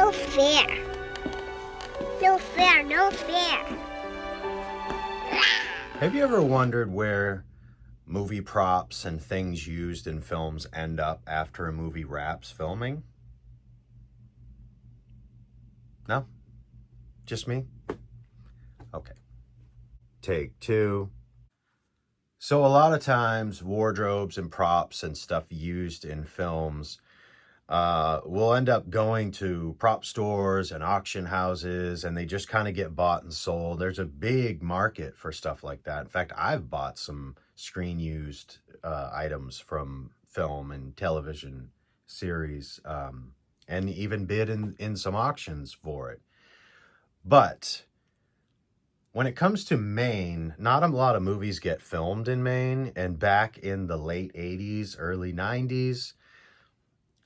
No fair. No fair, no fair. Have you ever wondered where movie props and things used in films end up after a movie wraps filming? No? Just me? Okay. Take two. So a lot of times wardrobes and props and stuff used in films will end up going to prop stores and auction houses, and they just kind of get bought and sold. There's a big market for stuff like that. In fact, I've bought some screen used items from film and television series, and even bid in some auctions for it. But when it comes to Maine, not a lot of movies get filmed in Maine. And back in the late 80s, early 90s,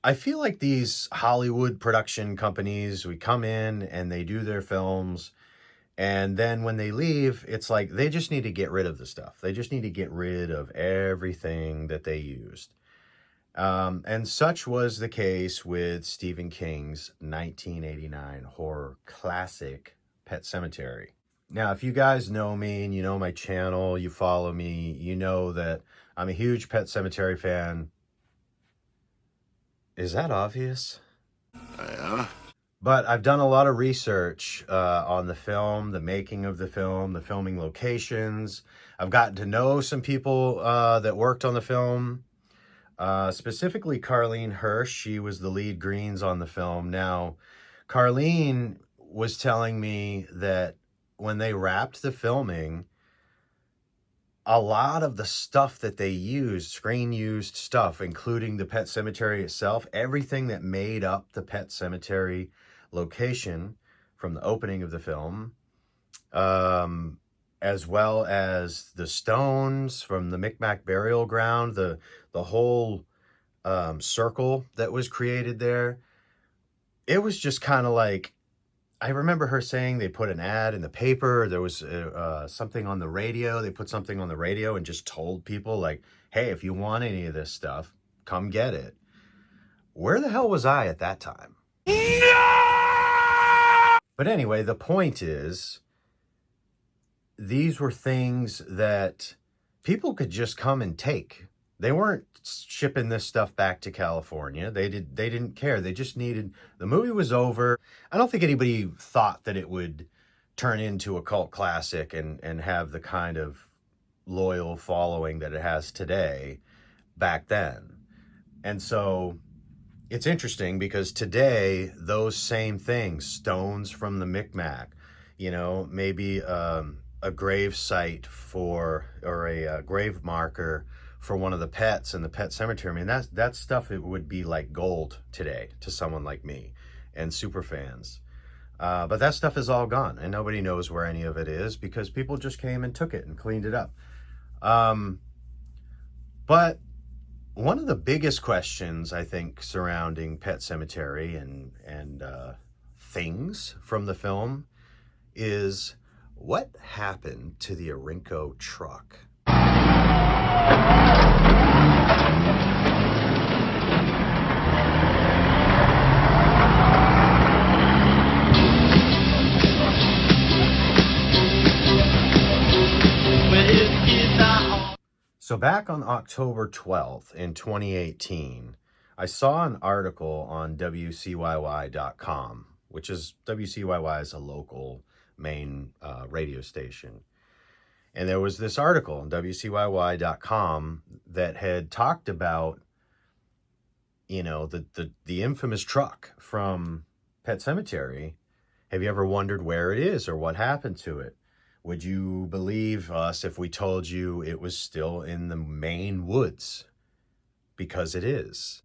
I feel like these Hollywood production companies, we come in and they do their films. And then when they leave, it's like they just need to get rid of the stuff. They just need to get rid of everything that they used. And such was the case with Stephen King's 1989 horror classic, Pet Sematary. Now, if you guys know me and you know my channel, you follow me, you know that I'm a huge Pet Sematary fan. Is that obvious? Yeah. But I've done a lot of research on the film, the making of the film, the filming locations. I've gotten to know some people that worked on the film, specifically Carleen Hirsch. She was the lead greens on the film. Now, Carleen was telling me that when they wrapped the filming, a lot of the stuff that they used, screen used stuff, including the Pet Sematary itself, everything that made up the Pet Sematary location from the opening of the film, as well as the stones from the Micmac burial ground, the whole circle that was created there. It was just kind of like, I remember her saying they put an ad in the paper. There was something on the radio. They put something on the radio and just told people like, hey, if you want any of this stuff, come get it. Where the hell was I at that time? No! But anyway, the point is, these were things that people could just come and take. They weren't shipping this stuff back to California. They didn't care. They just needed, the movie was over. I don't think anybody thought that it would turn into a cult classic and have the kind of loyal following that it has today back then. And so it's interesting because today, those same things, stones from the Micmac, you know, maybe a grave site for, or a grave marker for one of the pets in the Pet Sematary. I mean, that stuff, it would be like gold today to someone like me and super fans. But that stuff is all gone and nobody knows where any of it is because people just came and took it and cleaned it up. But one of the biggest questions, I think, surrounding Pet Sematary and things from the film is, what happened to the Orinco truck? So back on October 12th in 2018, I saw an article on WCYY.com, which is, WCYY is a local Maine radio station. And there was this article on WCYY.com that had talked about, you know, the infamous truck from Pet Sematary. Have you ever wondered where it is or what happened to it? Would you believe us if we told you it was still in the Maine woods? Because it is.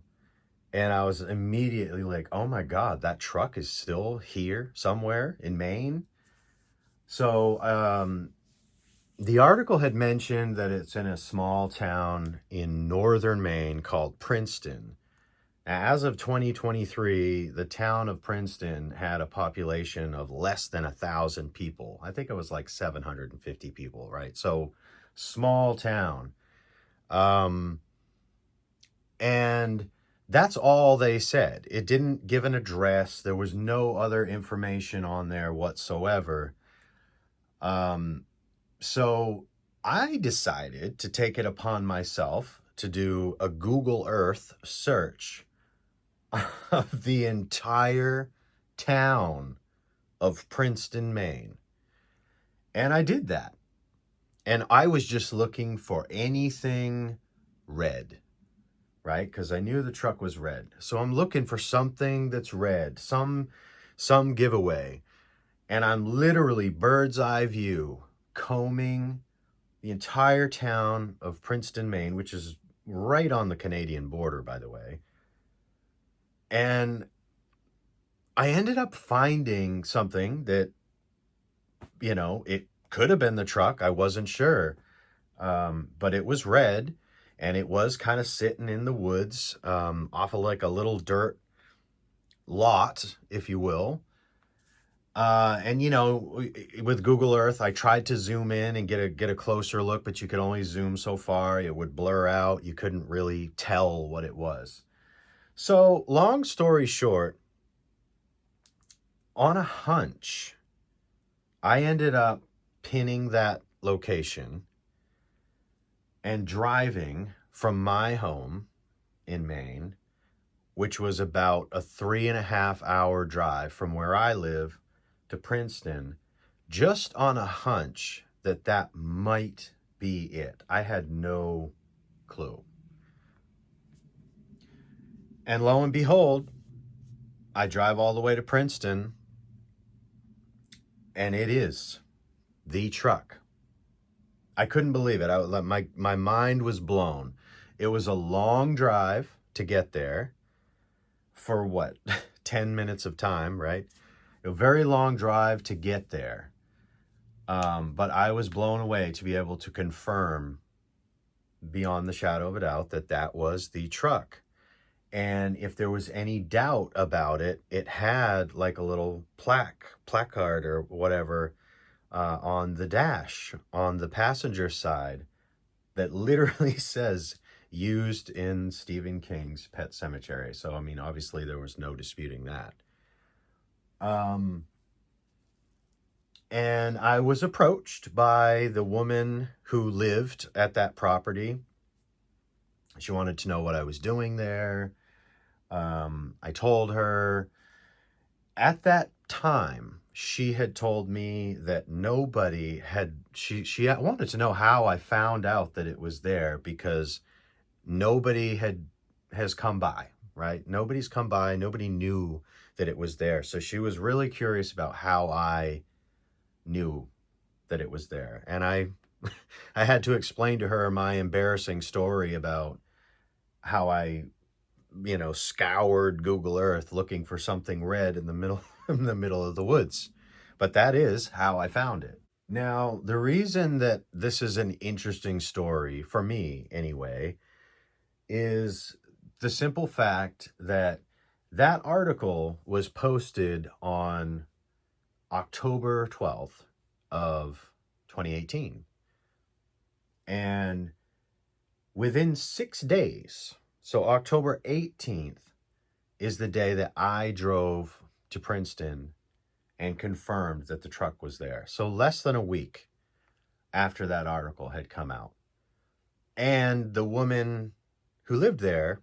And I was immediately like, oh my God, that truck is still here somewhere in Maine? So the article had mentioned that it's in a small town in northern Maine called Princeton. As of 2023, the town of Princeton had a population of less than 1,000 people. I think it was like 750 people, right? So small town. And That's all they said. It didn't give an address. There was no other information on there whatsoever. So I decided to take it upon myself to do a Google Earth search of the entire town of Princeton, Maine. And I did that. And I was just looking for anything red, right? Because I knew the truck was red. So I'm looking for something that's red, some giveaway. And I'm literally bird's eye view combing the entire town of Princeton, Maine, which is right on the Canadian border, by the way. And I ended up finding something that, it could have been the truck. I wasn't sure. But it was red, and it was kind of sitting in the woods off of like a little dirt lot, if you will. And with Google Earth, I tried to zoom in and get a closer look, but you could only zoom so far. It would blur out. You couldn't really tell what it was. So, long story short, on a hunch, I ended up pinning that location and driving from my home in Maine, which was about a 3.5 hour drive from where I live to Princeton, just on a hunch that might be it. I had no clue. And lo and behold, I drive all the way to Princeton, and it is the truck. I couldn't believe it. My mind was blown. It was a long drive to get there for what, 10 minutes of time, right? A very long drive to get there. But I was blown away to be able to confirm beyond the shadow of a doubt that was the truck. And if there was any doubt about it, it had like a little placard or whatever on the dash on the passenger side that literally says used in Stephen King's Pet Sematary. So, I mean, obviously there was no disputing that. And I was approached by the woman who lived at that property. She wanted to know what I was doing there. I told her. At that time, she had told me that nobody had, she wanted to know how I found out that it was there, because nobody has come by, right? Nobody's come by. Nobody knew that it was there. So she was really curious about how I knew that it was there. And I had to explain to her my embarrassing story about how I, scoured Google Earth looking for something red in the middle of the woods. But that is how I found it. Now, the reason that this is an interesting story, for me anyway, is the simple fact that article was posted on October 12th of 2018. And within 6 days, so October 18th is the day that I drove to Princeton and confirmed that the truck was there. So less than a week after that article had come out. And the woman who lived there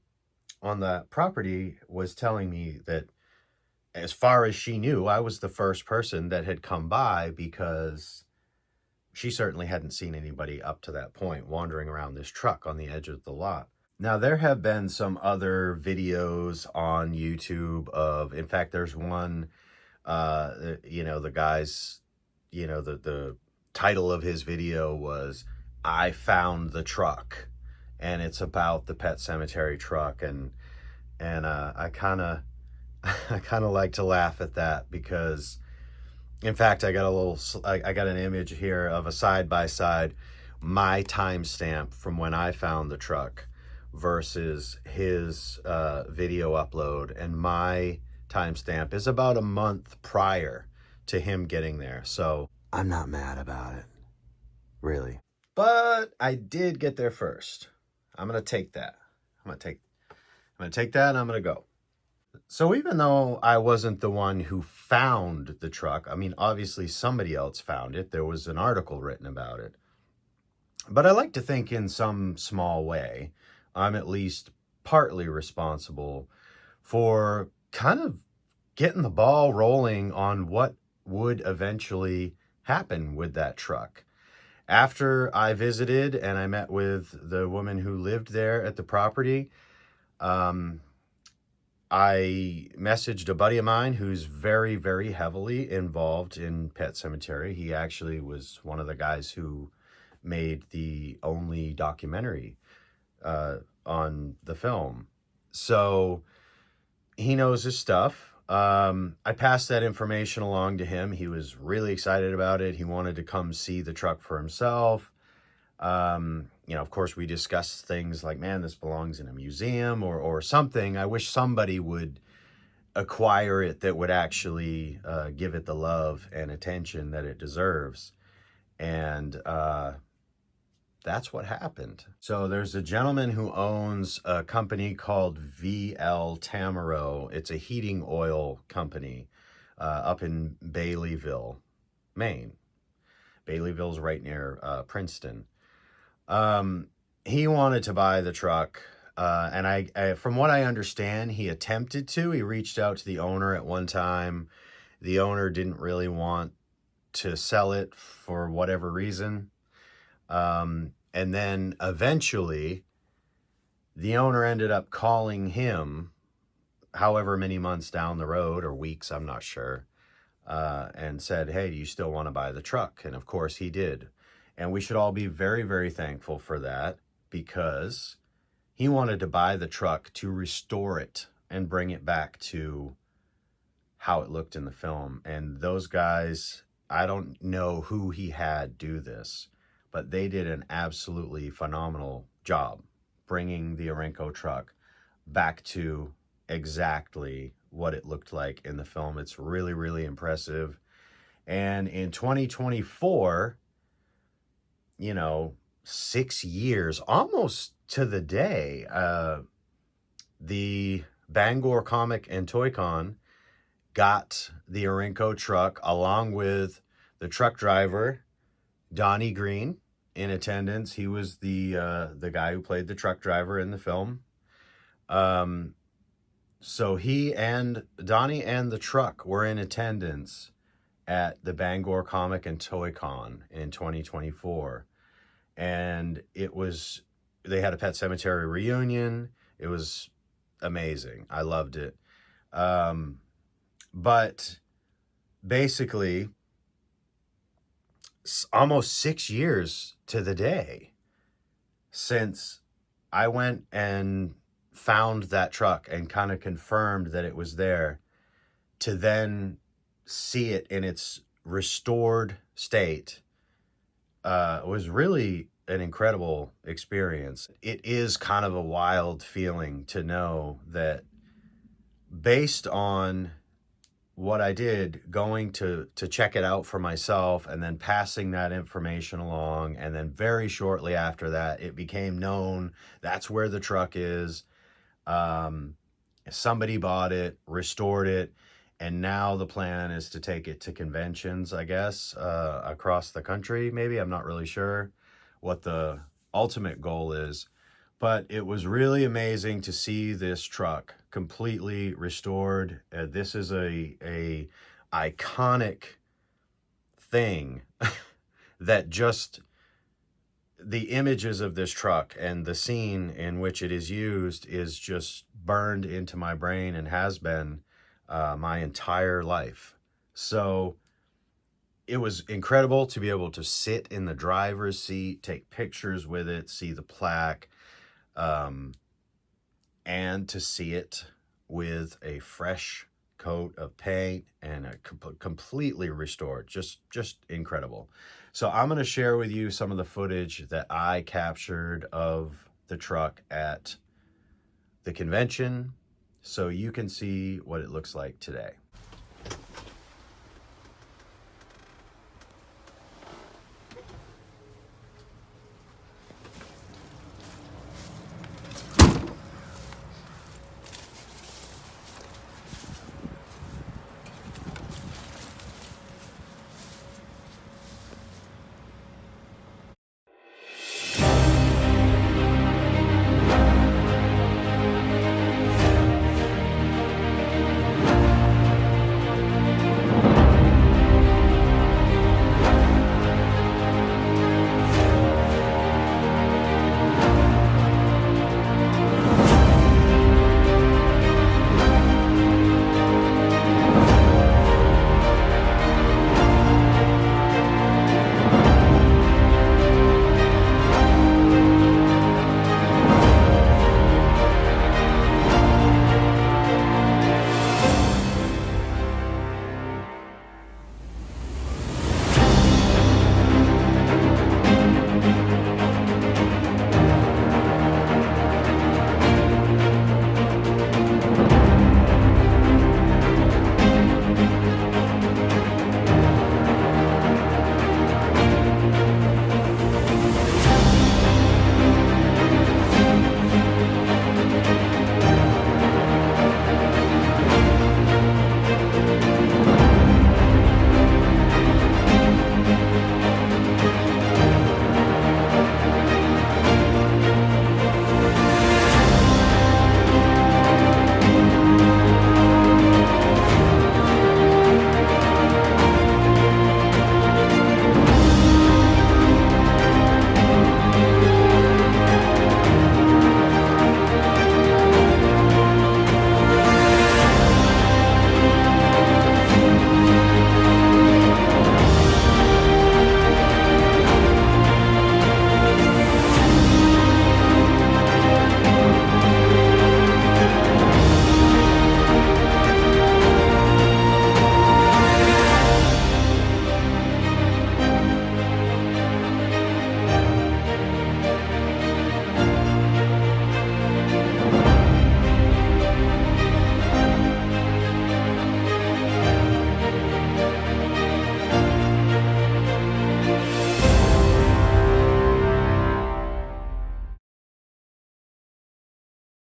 on the property was telling me that as far as she knew, I was the first person that had come by, because she certainly hadn't seen anybody up to that point wandering around this truck on the edge of the lot. Now, there have been some other videos on YouTube of, in fact, there's one, the guy's, the title of his video was, I Found the Truck. And it's about the Pet Sematary truck. And I kind of like to laugh at that, because in fact, I got an image here of a side-by-side, my timestamp from when I found the truck versus his video upload. And my timestamp is about a month prior to him getting there. So I'm not mad about it, really. But I did get there first. I'm going to take that. I'm going to I'm going to take that and I'm going to go. So even though I wasn't the one who found the truck, I mean, obviously somebody else found it. There was an article written about it. But I like to think in some small way, I'm at least partly responsible for kind of getting the ball rolling on what would eventually happen with that truck. After I visited and I met with the woman who lived there at the property, I messaged a buddy of mine who's very, very heavily involved in Pet Sematary. He actually was one of the guys who made the only documentary on the film. So he knows his stuff. I passed that information along to him. He was really excited about it. He wanted to come see the truck for himself. Of course, we discussed things like, man, this belongs in a museum or something. I wish somebody would acquire it that would actually give it the love and attention that it deserves. And that's what happened. So there's a gentleman who owns a company called VL Tamaro. It's a heating oil company up in Baileyville, Maine. Baileyville's right near Princeton. He wanted to buy the truck, and I, from what I understand, he attempted to. He reached out to the owner at one time. The owner didn't really want to sell it for whatever reason. And then eventually, the owner ended up calling him, however many months down the road, or weeks, I'm not sure, and said, hey, do you still want to buy the truck? And of course he did. And we should all be very, very thankful for that, because he wanted to buy the truck to restore it and bring it back to how it looked in the film. And those guys, I don't know who he had do this, but they did an absolutely phenomenal job bringing the Orinco truck back to exactly what it looked like in the film. It's really, really impressive. And in 2024, 6 years, almost to the day, the Bangor Comic and Toy Con got the Orinco truck along with the truck driver, Donnie Green, in attendance. He was the guy who played the truck driver in the film. So he and Donnie and the truck were in attendance at the Bangor Comic and Toy Con in 2024. And they had a Pet Sematary reunion. It was amazing. I loved it. But basically, almost 6 years to the day since I went and found that truck and kind of confirmed that it was there, to then see it in its restored state was really an incredible experience. It is kind of a wild feeling to know that, based on what I did, going to check it out for myself and then passing that information along, and then very shortly after that, it became known that's where the truck is. Somebody bought it, restored it, and now the plan is to take it to conventions, I guess, across the country. Maybe, I'm not really sure what the ultimate goal is. But it was really amazing to see this truck completely restored. This is a iconic thing that just the images of this truck and the scene in which it is used is just burned into my brain, and has been my entire life. So it was incredible to be able to sit in the driver's seat, take pictures with it, see the plaque, and to see it with a fresh coat of paint and completely restored. Just incredible. So I'm going to share with you some of the footage that I captured of the truck at the convention, so you can see what it looks like today.